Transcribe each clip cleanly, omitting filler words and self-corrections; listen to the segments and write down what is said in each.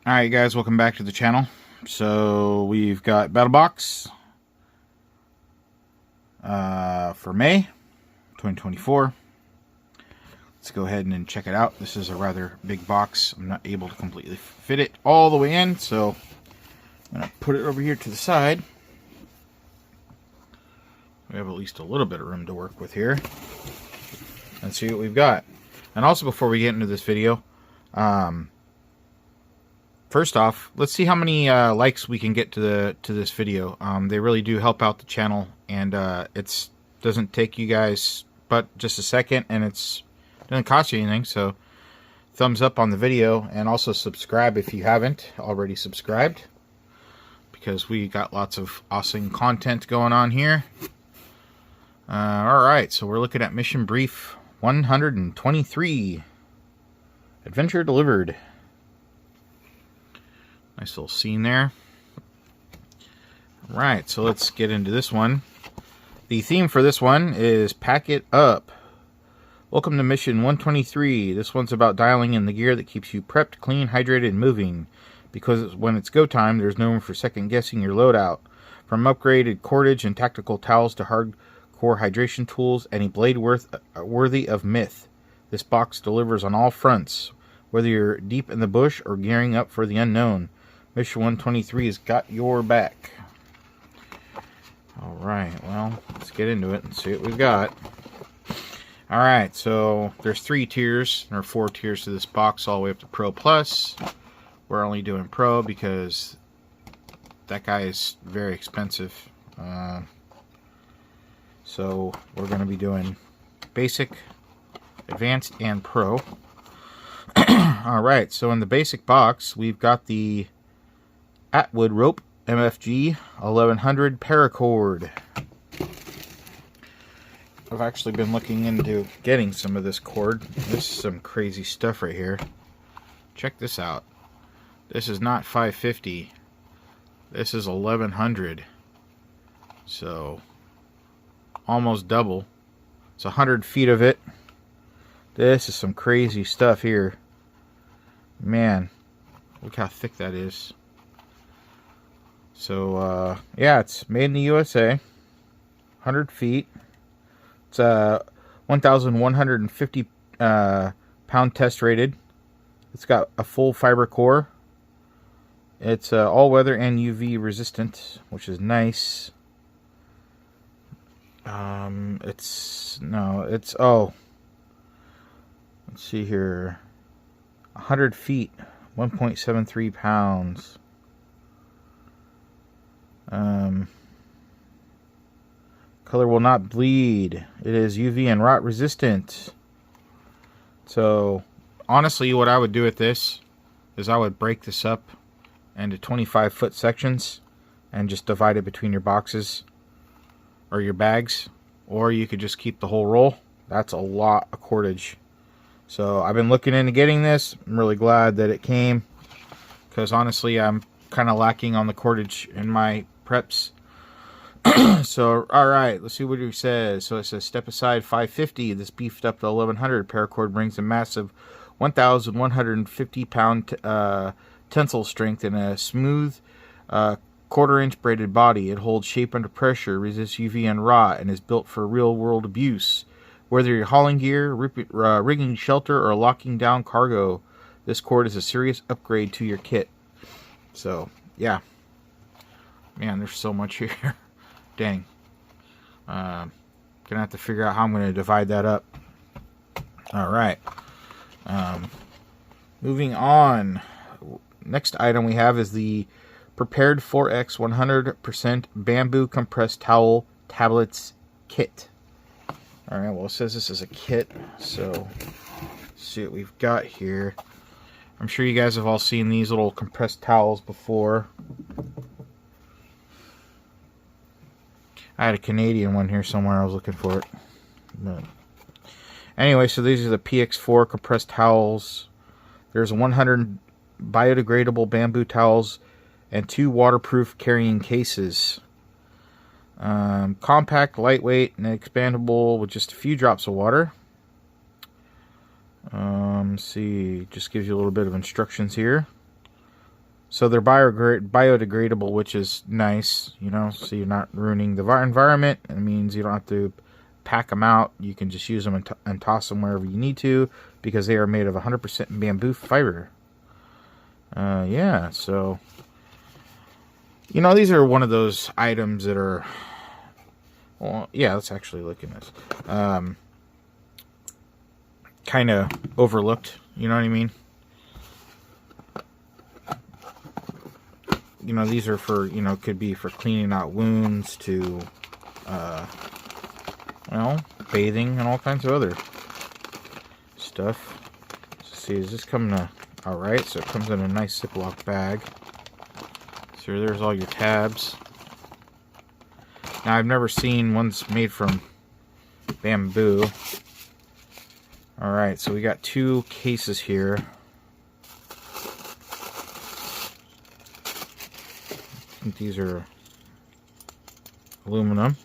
Alright guys, welcome back to the channel. So we've got Battlbox for May 2024. Let's go ahead and check it out. This is a rather big box. I'm not able to completely fit it all the way in, so I'm going to put it over here to the side. We have at least a little bit of room to work with here. Let's see what we've got. And also, before we get into this video, first off, let's see how many likes we can get to this video. They really do help out the channel, and it doesn't take you guys but just a second, and it doesn't cost you anything. So thumbs up on the video, and also subscribe if you haven't already subscribed, because we got lots of awesome content going on here. Alright, so we're looking at Mission Brief 123. Adventure Delivered. Nice little scene there. Right, so let's get into this one. The theme for this one is Pack It Up. Welcome to Mission 123. This one's about dialing in the gear that keeps you prepped, clean, hydrated, and moving. Because when it's go time, there's no room for second guessing your loadout. From upgraded cordage and tactical towels to hardcore hydration tools, any blade worthy of myth. This box delivers on all fronts, whether you're deep in the bush or gearing up for the unknown. Mission 123 has got your back. Alright, well, let's get into it and see what we've got. Alright, so there's 3 tiers, or 4 tiers to this box, all the way up to Pro Plus. We're only doing Pro because that guy is very expensive. So we're going to be doing Basic, Advanced, and Pro. Alright, so in the Basic box, we've got the Atwood Rope MFG 1100 Paracord. I've actually been looking into getting some of this cord. This is some crazy stuff right here. Check this out. This is not 550. This is 1100. So almost double. It's 100 feet of it. This is some crazy stuff here. Man, look how thick that is. So, yeah, it's made in the USA. 100 feet. It's 1,150 pound test rated. It's got a full fiber core. It's all weather and UV resistant, which is nice. Let's see here. 100 feet, 1.73 pounds. Color will not bleed. It is UV and rot resistant. So, honestly, what I would do with this is I would break this up into 25-foot sections and just divide it between your boxes or your bags, or you could just keep the whole roll. That's a lot of cordage. So I've been looking into getting this. I'm really glad that it came, because honestly I'm kind of lacking on the cordage in my preps. So alright, let's see what it says. So it says step aside 550. This beefed up to 1100 paracord brings a massive 1,150 pound tensile strength and a smooth quarter-inch braided body. It holds shape under pressure, resists UV and rot, and is built for real-world abuse. Whether you're hauling gear, rigging shelter, or locking down cargo, this cord is a serious upgrade to your kit. So, yeah. Man, there's so much here. Dang. Gonna have to figure out how I'm gonna divide that up. Alright. Moving on. Next item we have is the Prepared 4X 100% Bamboo Compressed Towel Tablets Kit. Alright, well, it says this is a kit, so let's see what we've got here. I'm sure you guys have all seen these little compressed towels before. I had a Canadian one here somewhere. I was looking for it. But anyway, so these are the PX4 compressed towels. There's 100 biodegradable bamboo towels and 2 waterproof carrying cases. Compact, lightweight, and expandable with just a few drops of water. Let's see, just gives you a little bit of instructions here. So they're biodegradable, which is nice, you know, so you're not ruining the environment. It means you don't have to pack them out. You can just use them and toss them wherever you need to, because they are made of 100% bamboo fiber. Yeah, so, you know, these are one of those items that are, well, yeah, let's actually look at this. Kind of overlooked, you know what I mean? You know, these are for, you know, could be for cleaning out wounds to, well, bathing and all kinds of other stuff. Let's see, is this coming to, alright, so it comes in a nice Ziploc bag. So there's all your tabs. Now, I've never seen ones made from bamboo. Alright, so we got 2 cases here. I think these are aluminum.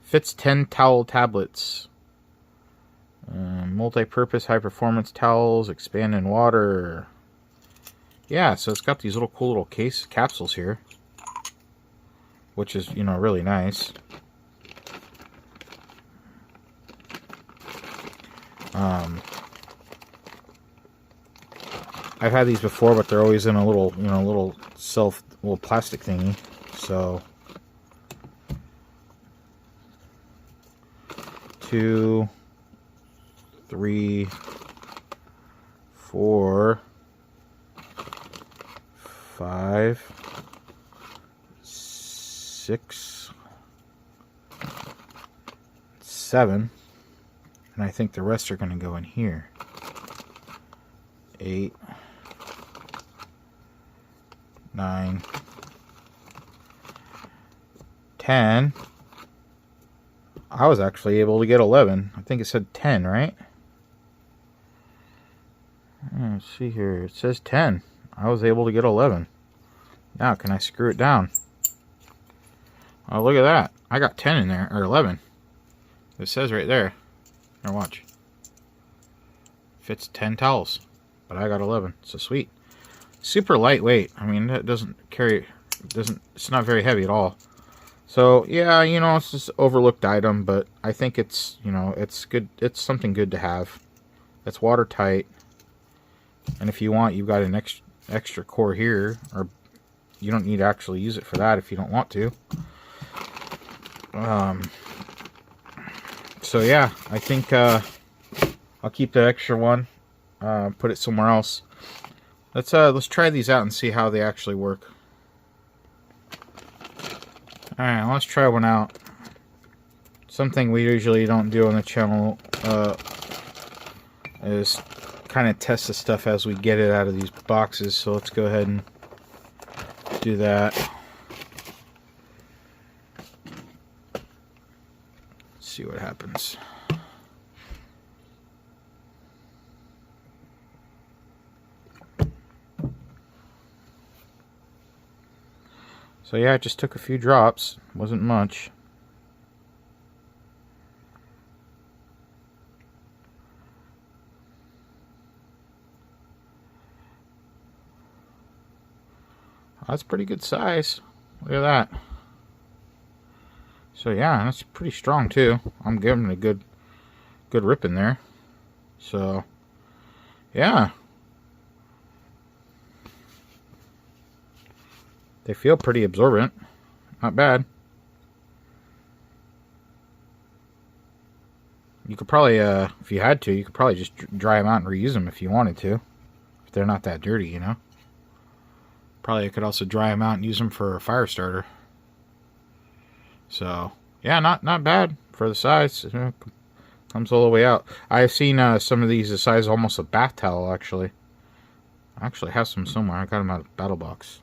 Fits 10 towel tablets. Multi-purpose high-performance towels. Expand in water. Yeah, so it's got these little cool little capsules here, which is, you know, really nice. I've had these before, but they're always in a little, you know, little plastic thingy. So 2, 3, 4, 5, 6, 7, and I think the rest are going to go in here. 8, 9, 10. I was actually able to get 11. I think it said 10, right? Let's see here. It says 10. I was able to get 11. Now, can I screw it down? Oh, look at that. I got 10 in there, or 11. It says right there. Now watch. Fits 10 towels, but I got 11. So sweet. Super lightweight. I mean, it doesn't carry, it's not very heavy at all. So, yeah, you know, it's just an overlooked item, but I think it's, you know, it's good. It's something good to have. It's watertight. And if you want, you've got an extra core here, or you don't need to actually use it for that if you don't want to. So yeah, I think I'll keep the extra one, put it somewhere else. Let's try these out and see how they actually work. Alright, let's try one out. Something we usually don't do on the channel is kind of test the stuff as we get it out of these boxes. So let's go ahead and do that. Let's see what happens. So yeah, I just took a few drops. Wasn't much. That's pretty good size. Look at that. So yeah, that's pretty strong too. I'm giving it a good rip in there. So yeah. They feel pretty absorbent. Not bad. You could probably, if you had to, you could probably just dry them out and reuse them if you wanted to. If they're not that dirty, you know. Probably could also dry them out and use them for a fire starter. So, yeah, not bad for the size. It comes all the way out. I've seen some of these the size of almost a bath towel, actually. I actually have some somewhere. I got them out of Battlbox.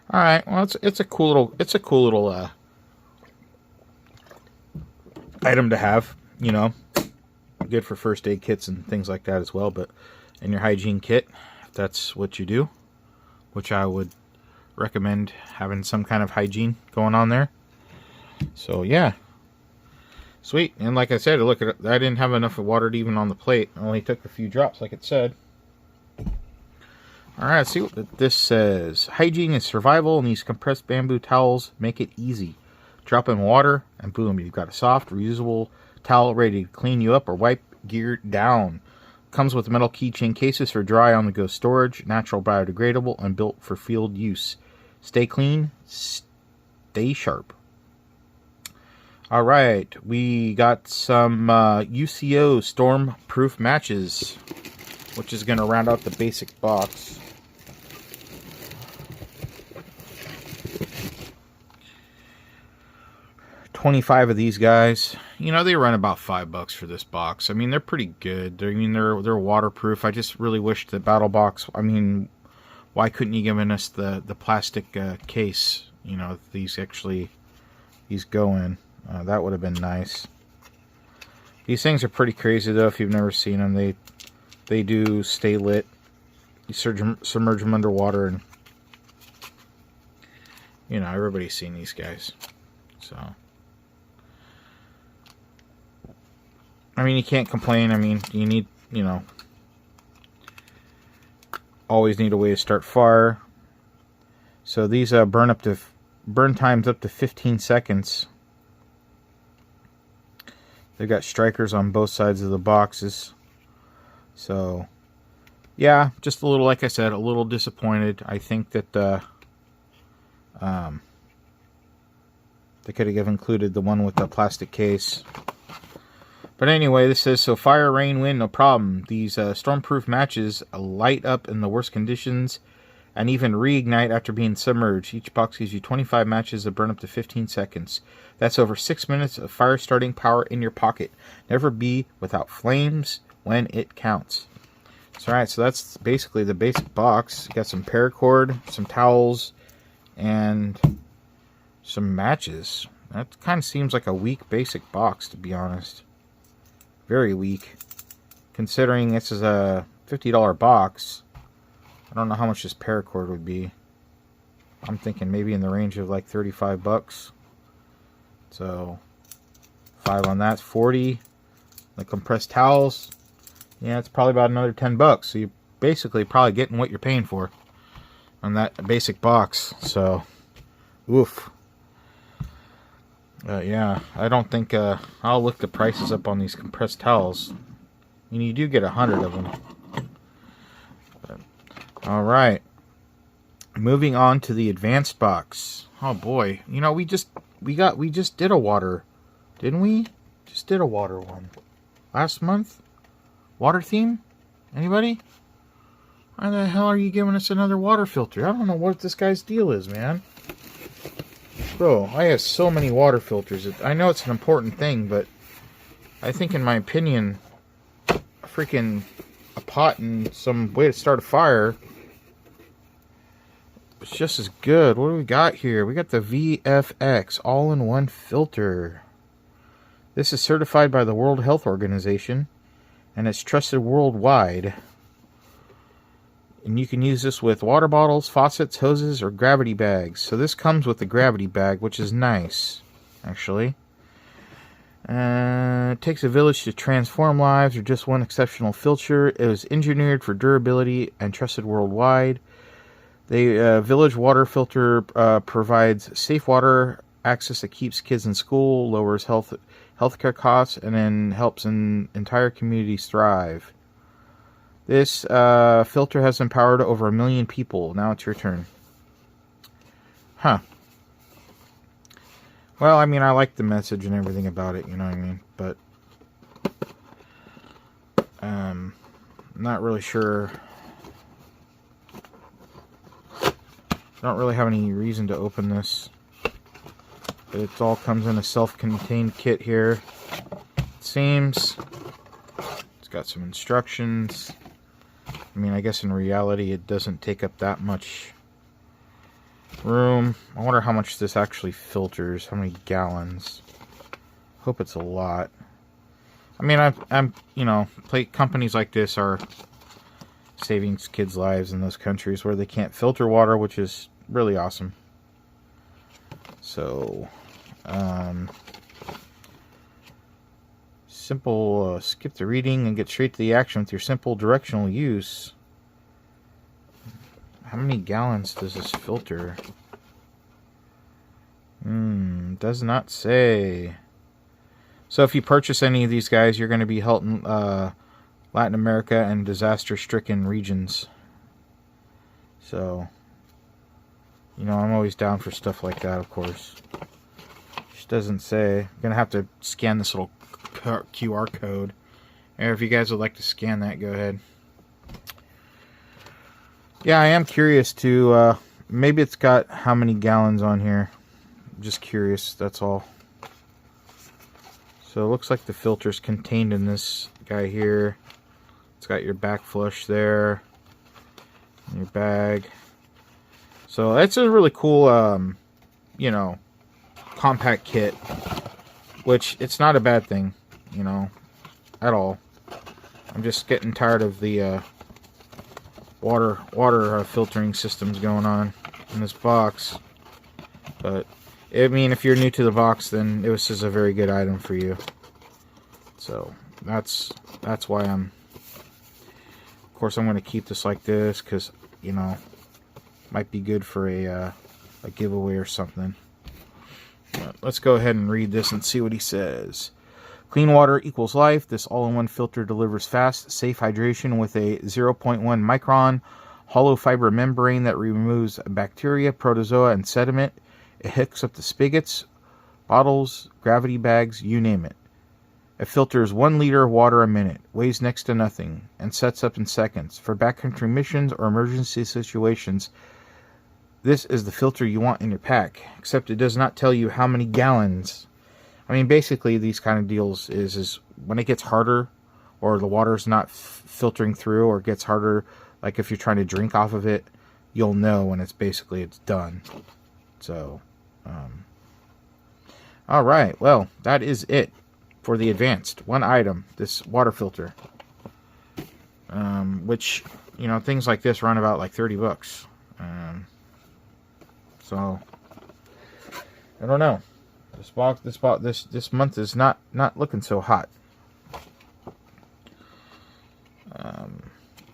All right, well, it's a cool little item to have, you know. Good for first aid kits and things like that as well, but in your hygiene kit, if that's what you do, which I would recommend having some kind of hygiene going on there. So yeah, sweet. And like I said, look, I didn't have enough water to even on the plate. I only took a few drops, like it said. Alright, let's see what this says. Hygiene is survival, and these compressed bamboo towels make it easy. Drop in water, and boom, you've got a soft, reusable towel ready to clean you up or wipe gear down. Comes with metal keychain cases for dry on-the-go storage, natural biodegradable, and built for field use. Stay clean, stay sharp. Alright, we got some UCO storm-proof matches, which is going to round out the basic box. 25 of these guys. You know, they run about $5 for this box. I mean, they're pretty good. They're waterproof. I just really wish the Battlbox, I mean, why couldn't you given us the plastic case? You know, these go in. That would have been nice. These things are pretty crazy though. If you've never seen them, they do stay lit. You submerge them underwater, and you know, everybody's seen these guys. So I mean, you can't complain. I mean, you need, you know, always need a way to start fire. So these burn times up to 15 seconds. They've got strikers on both sides of the boxes. So yeah, just a little, like I said, a little disappointed. I think that they could have included the one with the plastic case. But anyway, this says, so fire, rain, wind, no problem. These stormproof matches light up in the worst conditions and even reignite after being submerged. Each box gives you 25 matches that burn up to 15 seconds. That's over 6 minutes of fire starting power in your pocket. Never be without flames when it counts. So, alright, so that's basically the basic box. You got some paracord, some towels, and some matches. That kind of seems like a weak basic box, to be honest. Very weak. Considering this is a $50 box, I don't know how much this paracord would be. I'm thinking maybe in the range of like 35 bucks. So 5 on that's 40. The compressed towels, yeah, it's probably about another 10 bucks. So you're basically probably getting what you're paying for on that basic box. So, oof. Yeah, I don't think I'll look the prices up on these compressed towels. I mean, you do get 100 of them. All right, moving on to the advanced box. Oh boy, you know, we just did a water, didn't we? Just did a water one last month. Water theme? Anybody? Why the hell are you giving us another water filter? I don't know what this guy's deal is, man. Bro, I have so many water filters. I know it's an important thing, but I think, in my opinion, a pot and some way to start a fire, it's just as good. What do we got here? We got the VFX all-in-one filter. This is certified by the World Health Organization, and it's trusted worldwide. And you can use this with water bottles, faucets, hoses, or gravity bags. So this comes with the gravity bag, which is nice, actually. It takes a village to transform lives, or just one exceptional filter. It was engineered for durability and trusted worldwide. The village water filter provides safe water access that keeps kids in school, lowers healthcare costs, and then helps entire communities thrive. This filter has empowered over 1 million people. Now it's your turn. Huh. Well, I mean, I like the message and everything about it, you know what I mean? But I'm not really sure. I don't really have any reason to open this. But it all comes in a self-contained kit here. It seems. It's got some instructions. I mean, I guess in reality it doesn't take up that much room. I wonder how much this actually filters. How many gallons? Hope it's a lot. I mean, I'm you know, companies like this are saving kids' lives in those countries where they can't filter water, which is really awesome. So, simple, skip the reading and get straight to the action with your simple directional use. How many gallons does this filter? Does not say. So if you purchase any of these guys, you're going to be helping Latin America and disaster-stricken regions. So, you know, I'm always down for stuff like that, of course. Just doesn't say. I'm going to have to scan this little QR code. And if you guys would like to scan that, go ahead. Yeah, I am curious to, maybe it's got how many gallons on here. I'm just curious, that's all. So it looks like the filter's contained in this guy here. It's got your back flush there. Your bag. So that's a really cool, you know, compact kit. Which, it's not a bad thing, you know, at all. I'm just getting tired of the water filtering systems going on in this box. But I mean, if you're new to the box, then this is a very good item for you. So that's why I'm. Of course, I'm going to keep this like this because, you know, might be good for a giveaway or something. But let's go ahead and read this and see what he says. Clean water equals life. This all-in-one filter delivers fast, safe hydration with a 0.1 micron hollow fiber membrane that removes bacteria, protozoa, and sediment. It hooks up the spigots, bottles, gravity bags, you name it. It filters 1 liter of water a minute, weighs next to nothing, and sets up in seconds. For backcountry missions or emergency situations, this is the filter you want in your pack, except it does not tell you how many gallons. I mean, basically, these kind of deals is when it gets harder, or the water's not filtering through, or it gets harder, like if you're trying to drink off of it, you'll know when it's done. So, all right, well, that is it for the advanced. One item, this water filter, which, you know, things like this run about like 30 bucks. So, I don't know. This month is not looking so hot.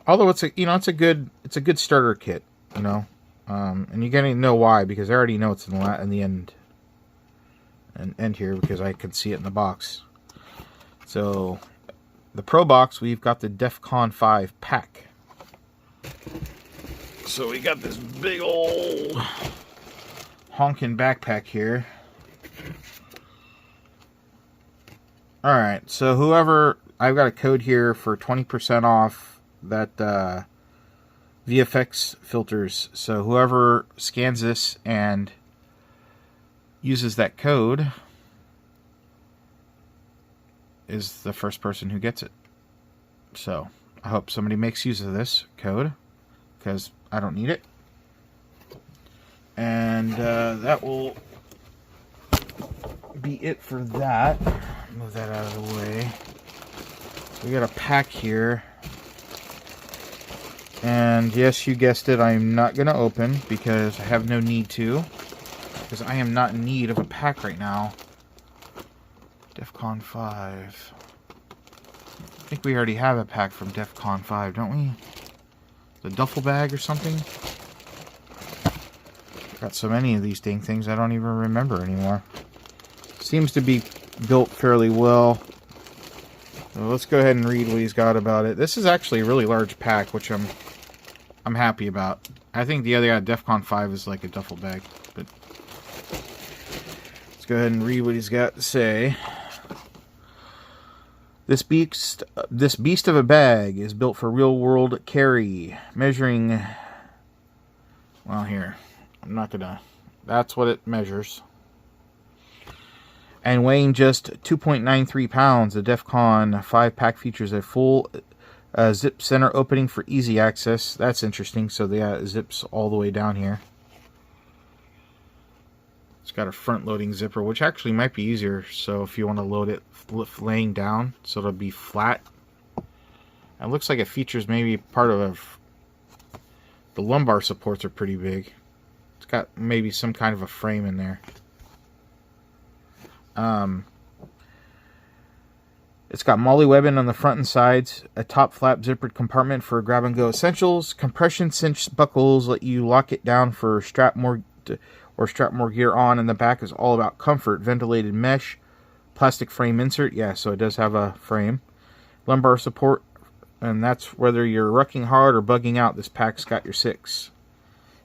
Although it's a good starter kit, you know. And you're gonna know why, because I already know it's in the end here, because I can see it in the box. So, the Pro Box, we've got the DEFCON 5 pack. So we got this big old honking backpack here. Alright, so whoever, I've got a code here for 20% off that VFX filters. So whoever scans this and uses that code is the first person who gets it. So I hope somebody makes use of this code, because I don't need it. And that will be it for that. Move that out of the way. We got a pack here. And yes, you guessed it, I'm not going to open because I have no need to. Because I am not in need of a pack right now. DEFCON 5. I think we already have a pack from DEFCON 5, don't we? The duffel bag or something? Got so many of these dang things I don't even remember anymore. Seems to be built fairly well. So let's go ahead and read what he's got about it. This is actually a really large pack, which I'm happy about. I think the other guy, DEFCON 5, is like a duffel bag. But let's go ahead and read what he's got to say. This beast of a bag is built for real-world carry, measuring... Well, here. I'm not gonna... That's what it measures. And weighing just 2.93 pounds, the DEFCON 5 pack features a full zip center opening for easy access. That's interesting. So they got zips all the way down here. It's got a front-loading zipper, which actually might be easier. So if you want to load it laying down, so it'll be flat. It looks like it features maybe part of the lumbar supports are pretty big. It's got maybe some kind of a frame in there. It's got MOLLE webbing on the front and sides, a top flap zippered compartment for grab-and-go essentials, compression cinch buckles let you lock it down for strap more gear on, and the back is all about comfort. Ventilated mesh, plastic frame insert, yeah, so it does have a frame. Lumbar support, and that's whether you're rucking hard or bugging out, this pack's got your 6.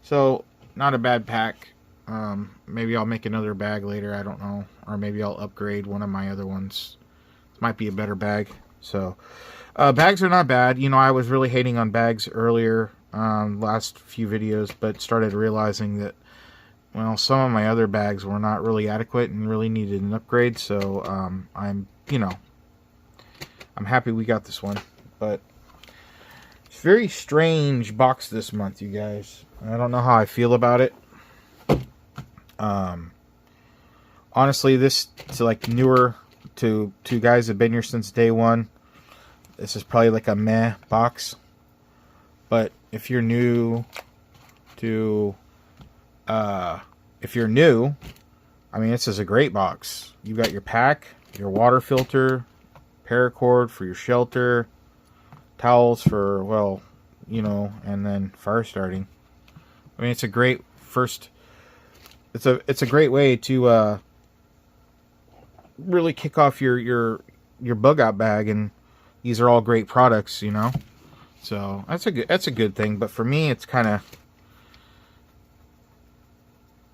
So, not a bad pack. Maybe I'll make another bag later, I don't know. Or maybe I'll upgrade one of my other ones. Might be a better bag. So bags are not bad. You know, I was really hating on bags earlier, last few videos, but started realizing that, well, some of my other bags were not really adequate and really needed an upgrade. So I'm happy we got this one. But it's a very strange box this month, you guys. I don't know how I feel about it. Honestly, this is like newer to guys that have been here since day one. This is probably like a meh box. But if you're new to I mean, this is a great box. You got your pack, your water filter, paracord for your shelter, towels for, well, you know, and then fire starting. I mean, it's a great first, it's a great way to really kick off your bug out bag, and these are all great products, you know. So that's a good thing. But for me, it's kind of,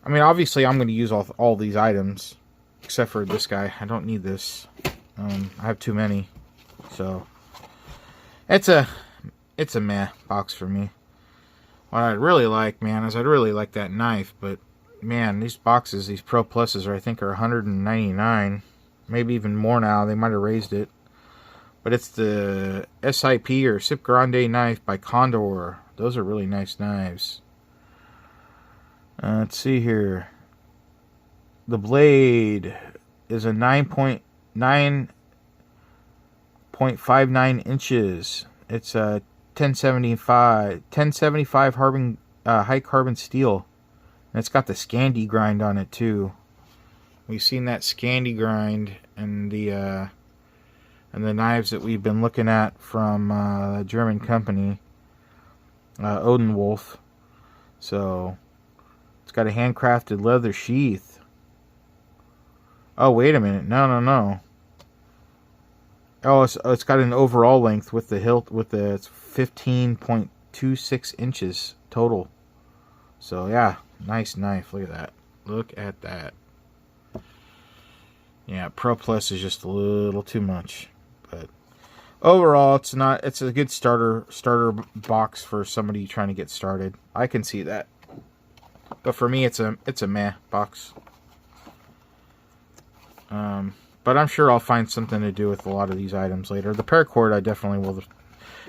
I mean, obviously I'm going to use all these items except for this guy. I don't need this. I have too many. So it's a meh box for me. What I'd really like, man, is I'd really like that knife, but man, these boxes, these Pro Pluses are, I think, are $199. Maybe even more now. They might have raised it. But it's the SIP or Sip Grande knife by Condor. Those are really nice knives. Let's see here. The blade is a 9.59 inches. It's a 1075 high carbon steel. And it's got the Scandi grind on it too. We've seen that Scandi grind and the knives that we've been looking at from a German company, Odenwolf. So it's got a handcrafted leather sheath. Oh, wait a minute. No. Oh, it's got an overall length with the hilt, it's 15.26 inches total. So yeah, nice knife. Look at that. Look at that. Yeah, Pro Plus is just a little too much. But overall, it's a good starter box for somebody trying to get started. I can see that. But for me, it's a meh box. But I'm sure I'll find something to do with a lot of these items later. The paracord I definitely will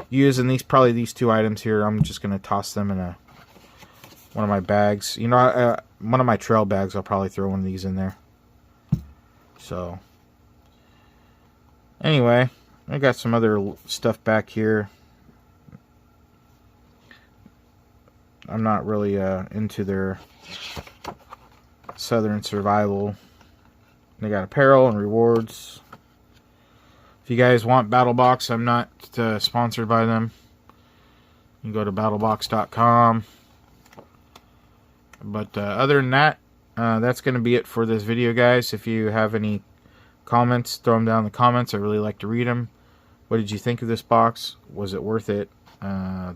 use, and probably these two items here, I'm just going to toss them in one of my bags. You know, one of my trail bags, I'll probably throw one of these in there. So, anyway, I got some other stuff back here. I'm not really into their Southern Survival. They got apparel and rewards. If you guys want Battlebox, I'm not sponsored by them. You can go to battlebox.com. But other than that, that's going to be it for this video, guys. If you have any comments, throw them down in the comments. I really like to read them. What did you think of this box? Was it worth it?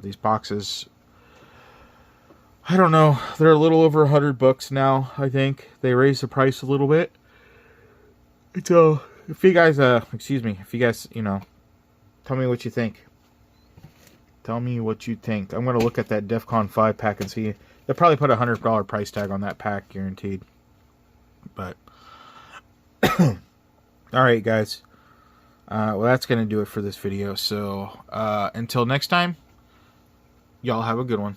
These boxes, I don't know. They're a little over $100 now, I think. They raised the price a little bit. So, if you guys, if you guys, you know, tell me what you think. Tell me what you think. I'm going to look at that DEFCON 5 pack and see. They'll probably put a $100 price tag on that pack, guaranteed. But, alright, guys. Well, that's going to do it for this video. So, until next time, y'all have a good one.